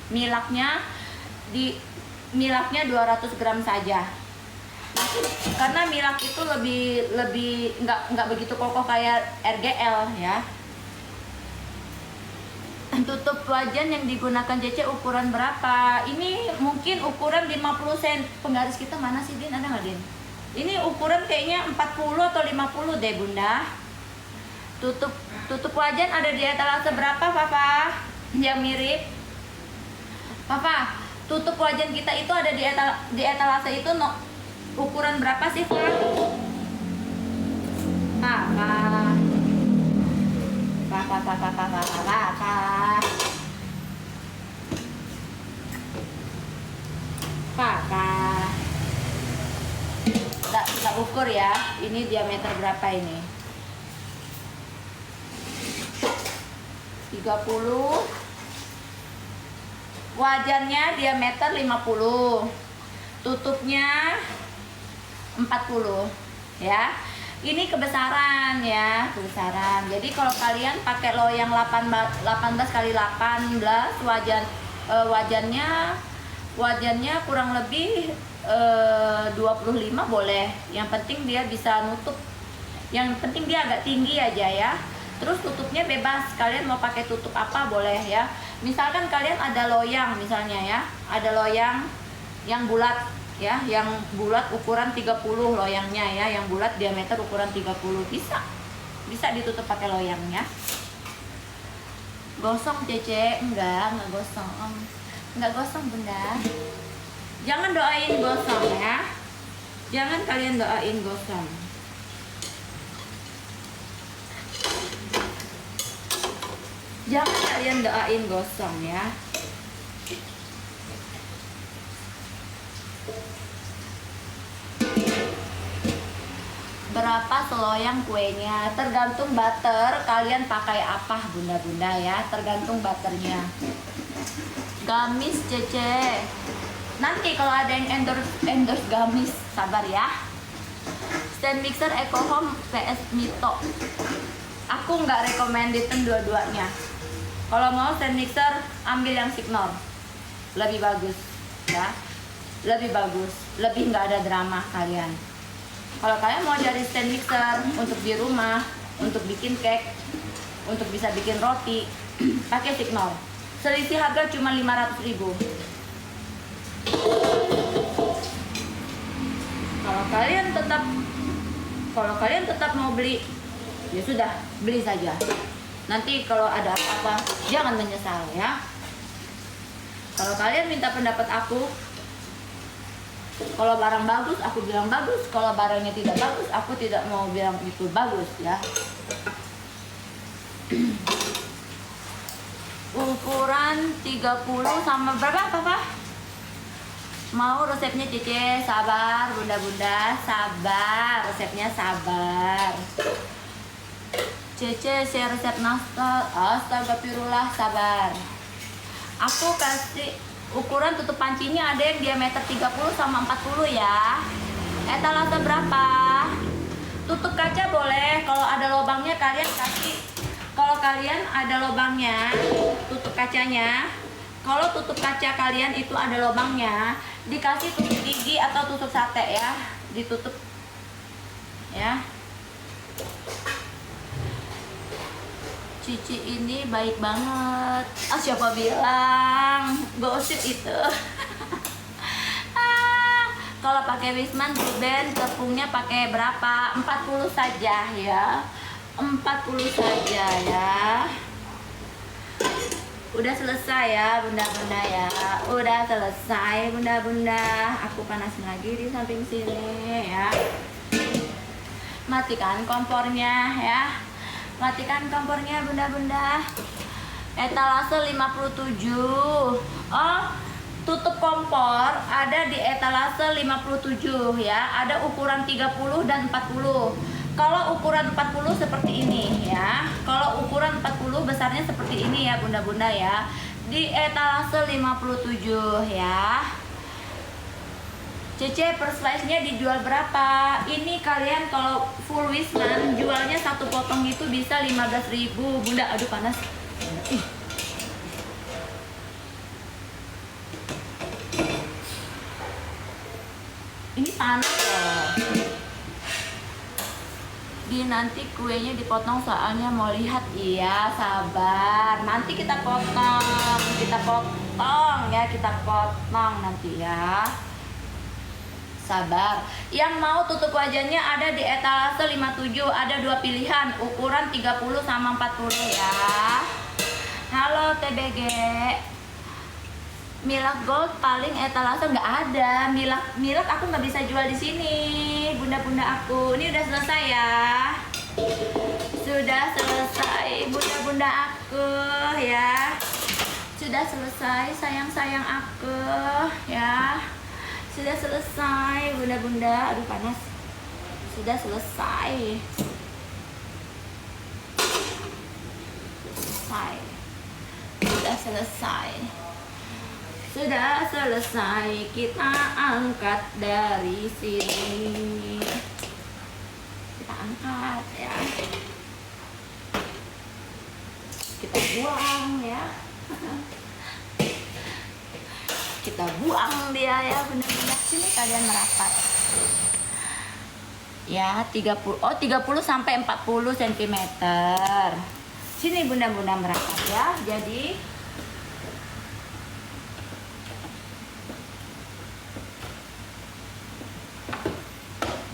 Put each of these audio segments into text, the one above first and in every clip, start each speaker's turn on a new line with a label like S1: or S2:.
S1: milaknya 200 gram saja. Karena milak itu lebih nggak begitu kokoh kayak RGL ya. Tutup wajan yang digunakan Cece ukuran berapa? Ini mungkin ukuran 50 cm. Penggaris kita mana sih, Din? Ada nggak, Din? Ini ukuran kayaknya 40 atau 50 deh, Bunda. Tutup wajan ada di etalase berapa, Papa? Yang mirip. Papa, tutup wajan kita itu ada di etalase itu ukuran berapa sih, Pak? Papa. Kita ukur ya. Ini diameter berapa ini? 30. Wajannya diameter 50. Tutupnya 40 ya. Ini kebesaran ya, kebesaran. Jadi kalau kalian pakai loyang 18 kali 18 wajannya kurang lebih 25 boleh. Yang penting dia bisa nutup. Yang penting dia agak tinggi aja ya. Terus tutupnya bebas. Kalian mau pakai tutup apa boleh ya. Misalkan kalian ada loyang misalnya ya. Ada loyang yang bulat ya, yang bulat ukuran 30 loyangnya ya, yang bulat diameter ukuran 30 bisa ditutup pakai loyangnya. Gosong Cece? Enggak gosong Bunda. Jangan doain gosong ya, jangan kalian doain gosong. Jangan kalian doain gosong ya. Berapa seloyang kuenya? Tergantung butter kalian pakai apa, Bunda-bunda ya. Tergantung butternya. Gamis Cece. Nanti kalau ada yang endorse gamis, sabar ya. Stand mixer Eco Home PS Mito. Aku nggak recommended dua-duanya. Kalau mau stand mixer, ambil yang Signor. Lebih bagus ya. Lebih bagus, lebih nggak ada drama kalian. Kalau kalian mau cari stand mixer untuk di rumah, untuk bikin cake, untuk bisa bikin roti, pakai Signor. Selisih harga cuma 500.000. Kalau kalian tetap mau beli, ya sudah, beli saja. Nanti kalau ada apa-apa, jangan menyesal ya. Kalau kalian minta pendapat aku, kalau barang bagus, aku bilang bagus. Kalau barangnya tidak bagus, aku tidak mau bilang itu bagus ya. Ukuran 30 sama berapa, Papa? Mau resepnya Cece? Sabar, Bunda-bunda, sabar. Resepnya sabar. Cece share resep nastar. Astagfirullah, sabar. Aku kasih ukuran tutup pancinya ada yang diameter 30 sama 40 ya. Etalase berapa? Tutup kaca boleh. Kalau ada lubangnya kalian kasih. Kalau kalian ada lubangnya, tutup kacanya. Kalau tutup kaca kalian itu ada lubangnya, dikasih tutup gigi atau tutup sate ya. Ditutup ya. Cici ini baik banget. Siapa bilang? Gosip itu. Kalau pakai Wisman Ruben tepungnya pakai berapa? 40 saja ya. 40 saja ya. Udah selesai ya Bunda-bunda ya. Udah selesai Bunda-bunda. Aku panasin lagi di samping sini ya. Matikan kompornya ya. Matikan kompornya Bunda-bunda. Etalase 57. Oh, tutup kompor ada di etalase 57 ya. Ada ukuran 30 dan 40. Kalau ukuran 40 seperti ini ya. Kalau ukuran 40 besarnya seperti ini ya Bunda-bunda ya. Di etalase 57 ya. Cece per slice-nya dijual berapa? Ini kalian kalau full Wisman jualnya satu potong itu bisa 15.000. Bunda, aduh panas. Ini panas loh. Nanti kuenya dipotong soalnya mau lihat. Iya, sabar. Nanti kita potong ya, kita potong nanti ya. Sabar. Yang mau tutup wajahnya ada di etalase 57, ada 2 pilihan, ukuran 30 sama 40 ya. Halo TBG. Milak Gold paling etalase nggak ada. Milak aku nggak bisa jual di sini, bunda-bunda aku. Ini udah selesai ya. Sudah selesai bunda-bunda aku ya. Sudah selesai sayang-sayang aku ya. Sudah selesai bunda-bunda. Aduh panas. Sudah selesai. Sudah selesai. Sudah selesai, kita angkat dari sini. Kita angkat ya. Kita buang ya. Kita buang dia ya, benar-benar. Sini kalian merapat. Ya, 30 sampai 40 cm. Sini bunda-bunda merapat ya.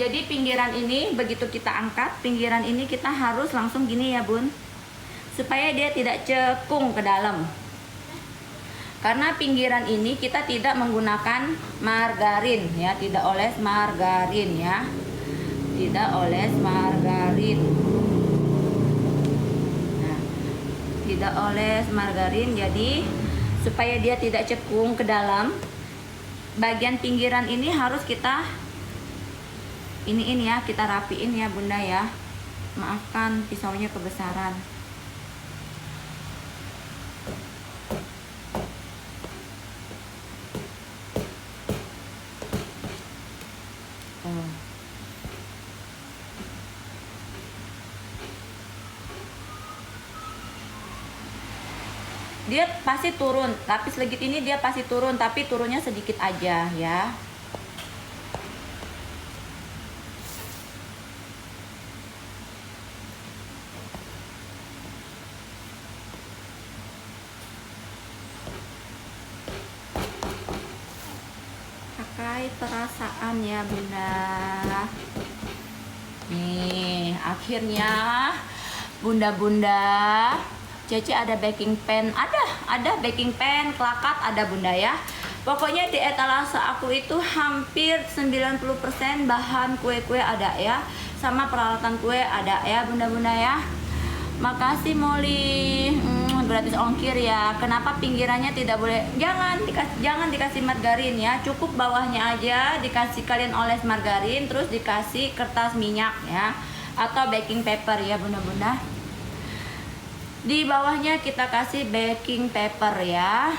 S1: Jadi pinggiran ini begitu kita angkat, pinggiran ini kita harus langsung gini ya bun, supaya dia tidak cekung ke dalam. Karena pinggiran ini kita tidak menggunakan margarin ya, tidak oles margarin ya, tidak oles margarin. Nah, tidak oles margarin, jadi supaya dia tidak cekung ke dalam, bagian pinggiran ini harus kita ini ya, kita rapiin ya bunda ya. Maafkan pisaunya kebesaran. Dia pasti turun, lapis legit ini dia pasti turun, tapi turunnya sedikit aja ya. Perasaan ya bunda. Nih akhirnya bunda-bunda Cece ada baking pan, ada baking pan, kelakat ada bunda ya. Pokoknya di etalase aku itu hampir 90% bahan kue-kue ada ya, sama peralatan kue ada ya bunda-bunda ya. Makasih Molly. Gratis ongkir ya. Kenapa pinggirannya tidak boleh? Jangan dikasih margarin ya. Cukup bawahnya aja dikasih, kalian oles margarin, terus dikasih kertas minyak ya, atau baking paper ya bunda-bunda. Di bawahnya kita kasih baking paper ya.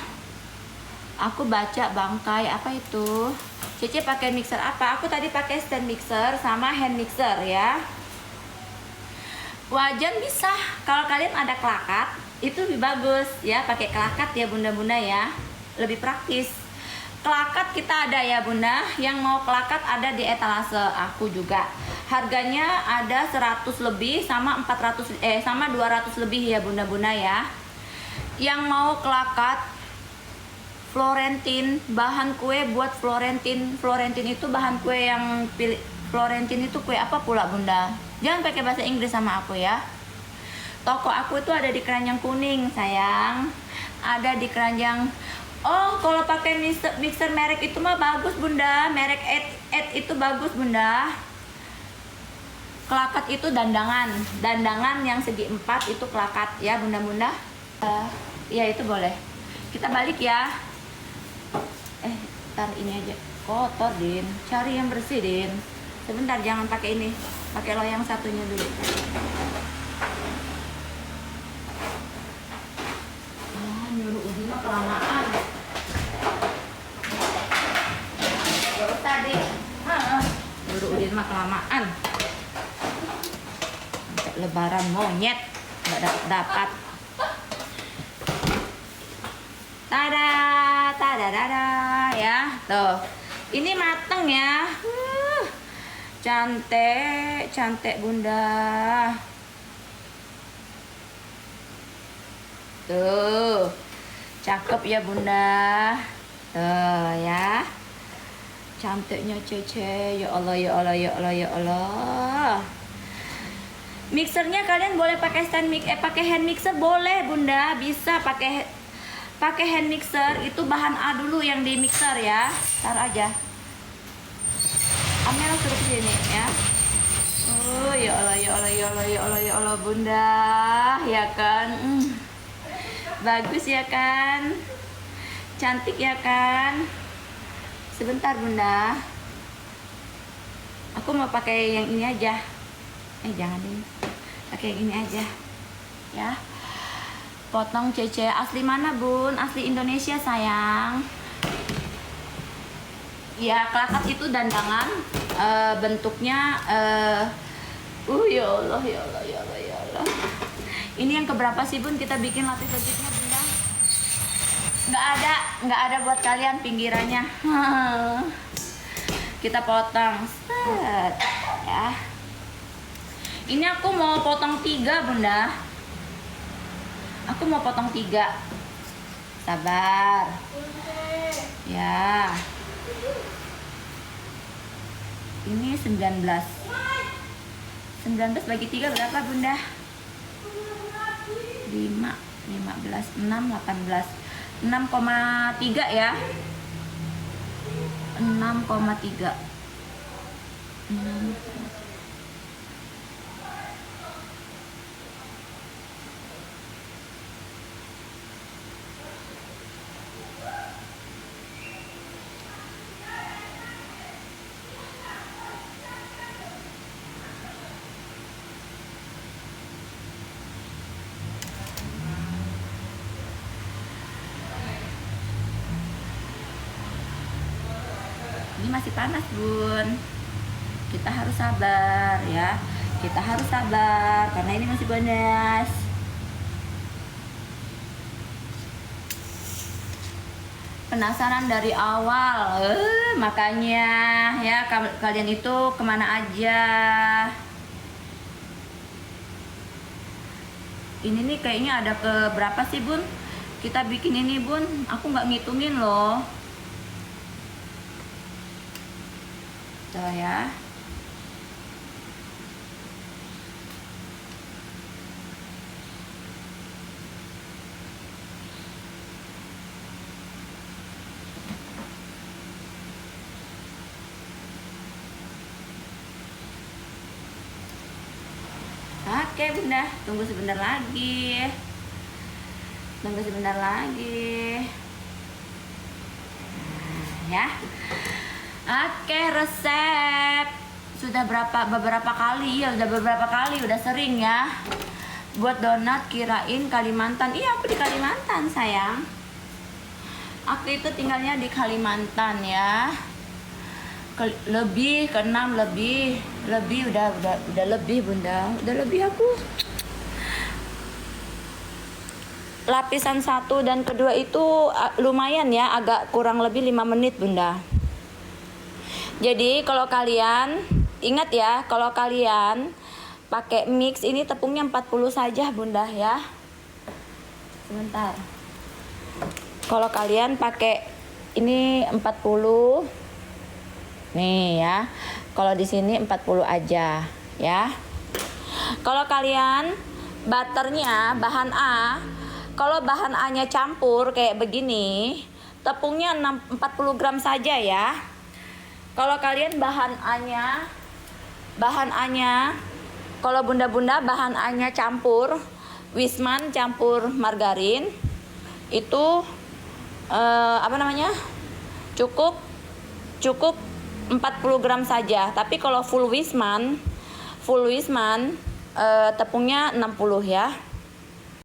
S1: Aku baca bangkai apa itu? Cece pakai mixer apa? Aku tadi pakai stand mixer sama hand mixer ya. Wajan bisa, kalau kalian ada kelakat itu lebih bagus ya, pakai kelakat ya bunda-bunda ya, lebih praktis. Kelakat kita ada ya bunda, yang mau kelakat ada di etalase aku juga. Harganya ada 100 lebih sama 200 lebih ya bunda-bunda ya. Yang mau kelakat Florentin, bahan kue buat Florentin. Florentin itu bahan kue yang pilih. Florentin itu kue apa pula bunda? Jangan pakai bahasa Inggris sama aku ya. Toko aku itu ada di Keranjang Kuning sayang, ada di Keranjang. Oh kalau pakai mixer merek itu mah bagus bunda, merek Ed itu bagus bunda. Kelakat itu dandangan yang segi 4 itu kelakat ya bunda-bunda. Ya itu boleh. Kita balik ya. Ntar ini aja kotor Din, cari yang bersih Din. Sebentar, jangan pakai ini, pakai loyang satunya dulu. Nyuruh Udin mah kelamaan. Terus tadi, nyuruh Udin mah kelamaan. Sampai lebaran monyet nggak dapat. Tada ya, tuh. Ini mateng ya. Cantik bunda. Tuh, cakep ya bunda. Tuh ya, cantiknya Cece. Ya Allah, ya Allah, ya Allah, ya Allah. Mixernya kalian boleh pakai pakai hand mixer boleh bunda, bisa pakai hand mixer. Itu bahan A dulu yang di mixer ya, taruh aja. Amel suruh sini ya. Oh ya Allah, ya Allah, ya Allah, ya Allah, ya Allah bunda, ya kan. Bagus ya kan, cantik ya kan. Sebentar bunda, aku mau pakai yang ini aja. Jangan ini, pakai yang ini aja ya. Potong Cece. Asli mana bun? Asli Indonesia sayang. Ya kelakat itu dandangan. Bentuknya ya Allah, ya Allah, ya Allah, ya Allah. Ini yang keberapa sih bun kita bikin lapis-lapisnya bunda? Nggak ada buat kalian pinggirannya. Kita potong set ya. Ini aku mau potong 3 bunda. Aku mau potong 3. Sabar ya. Ini 19 bagi 3 berapa bunda? 5, 15, 6, 18 6,3 ya. 6,3 Ini masih panas bun, kita harus sabar ya, kita harus sabar karena ini masih panas. Penasaran dari awal, makanya ya kalian itu kemana aja. Ini nih kayaknya ada ke berapa sih bun kita bikin ini bun, aku nggak ngitungin loh. Tuh ya. Oke bunda, tunggu sebentar lagi. Ya. Oke, resep sudah beberapa kali ya, udah sering ya buat donat. Kirain Kalimantan. Iya, aku di Kalimantan sayang. Aku itu tinggalnya di Kalimantan ya. Lebih ke 6 lebih udah lebih bunda, udah lebih aku. Lapisan 1 dan kedua itu lumayan ya, agak kurang lebih 5 menit bunda. Jadi kalau kalian ingat ya, kalau kalian pakai mix ini tepungnya 40 saja bunda ya. Sebentar. Kalau kalian pakai ini 40 nih ya. Kalau di sini 40 aja ya. Kalau kalian butternya bahan A, kalau bahan A-nya campur kayak begini, tepungnya 40 gram saja ya. Kalau kalian bahan A-nya, kalau bunda-bunda bahan A-nya campur Wisman campur margarin, itu cukup 40 gram saja. Tapi kalau full Wisman tepungnya 60 ya.